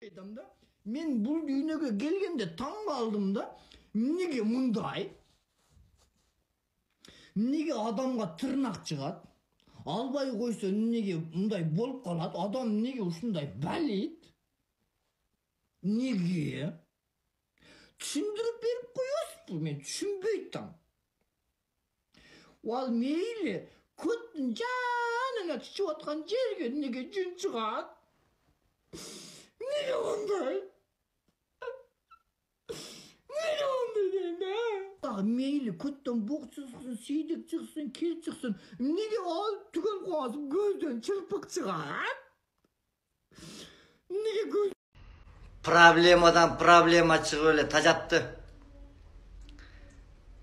Da men bul dünyege gelgende taң kaldım da nege mындай? Nege adamga tırnak çıgat? Albay koysa nege mындай bolup kalat? Adam nege ушундай балейт? Nege? Түшүндүрүп берип коесузбу, мен түшүнбөй атам. Ал мейли көттүн жанына түшүп аткан жерге неге жүн чыгат? Nege mындай? Nege mындай дейм? Meyli көттөн бук чыксын, сейдек чыксын, кел чыксын. Nege ал түгел коасың көздөн чырпык чыгат? Nege көз Проблемадан проблема чыгып эле тажапты.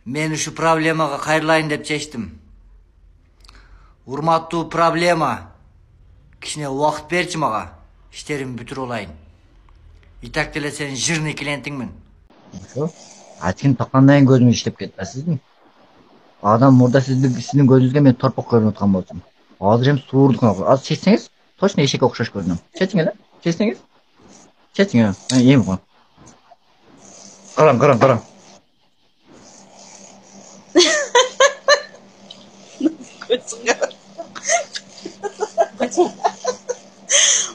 Мен ушу проблемага кайрылайын деп чечтим. Урматтуу проблема, кичине убакыт берчи мага. İşlerimi бүтүрүп алайын. Итак деле сенин жирный клиентиңмин. Ошо. Ачкын таккандан кийин көзүм иштеп кетти, сиздин. Адам мурда сиздин көзүңүзгө мен торпок көрүнүп аткан болчумун. Азыр эми суурдук. Азыр чечсеңиз, точно эшекке окшош көрүнөм. Чечиңиз, чечсеңиз. Чечиңиз. Эми го. Караң.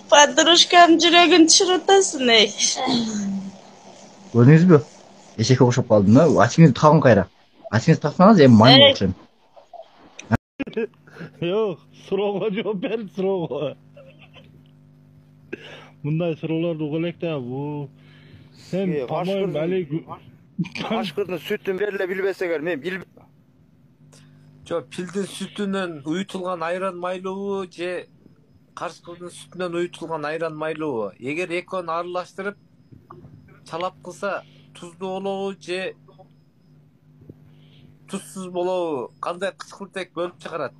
Подружкам жүрөгүн түшүрүп атасың, ey. Көрдүңүзбү? Эшекке окшоп калдым да. Ачыңызды тагын кайра. Ачыңызды таксаңыз эми маймыл окшойм. Yok, soruğa cevap ver, soruğa. Bunday sorular do'g'ilakda bu. Sen tamam balik. Aşkının sütün verile bilbeseler men bil. Jo, pilдин сүтүнөн уютулган айран майлуубу же карышкылдын сүтүнөн уютулган айран майлуубу? Эгер экөөнү аралаштырып чалап кылса тузду болобу же тузсуз болобу? Кандай кычкылтек бөлүп чыгарат?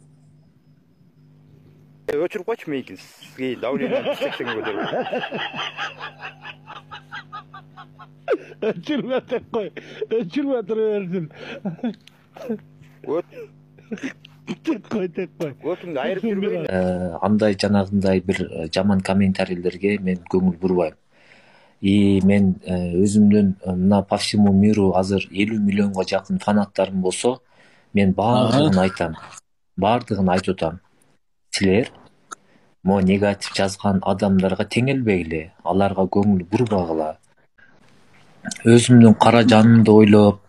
Öçürüp koyçu meykin. Sizge davliyana çiçekten götürüp. Öçürme tek koy. Öçürme duruversin. Tek koy. Ötümde ayırıp yürümeyin. Андай жанагындай бир жаман комментарийлерге мен көңүл бурбайм. Мен өзүмдүн мына по всему миру азыр 50 миллионго жакын фанаттарым болсо, мен баардыгын айтам. Баардыгын айтып атам. Силер мо негатив жазган адамдарга теңелбегиле, аларга көңүл бурбагыла. Өзүмдүн кара жанымды ойлоп,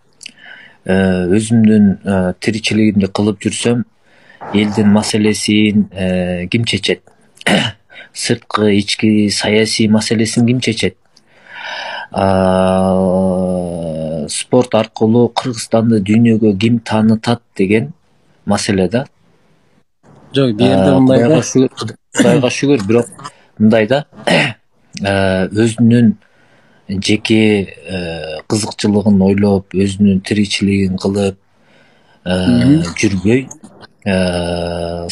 өзүмдүн тиричилигимди кылып жүрсөм, элдин маселесин ким чечет? Сырткы, ички, саясий маселесин ким чечет? Спорт аркылуу Кыргызстанды дүйнөгө ким таанытат деген маселе да. Жок, бу жерде мындай да. Кудайга шүгүр, бирок мындай да, өзүнүн жеке кызыкчылыгын ойлоп, өзүнүн тиричилигин кылып жүрбөй,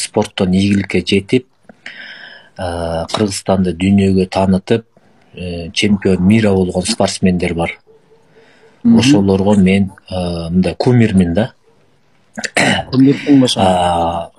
спорттон ийгиликке жетип, Кыргызстанды дүйнөгө таанытып, чемпион мира болгон спортсмендер бар. Ошолорго мен мындай кумирмин да. Кумирсиң башка.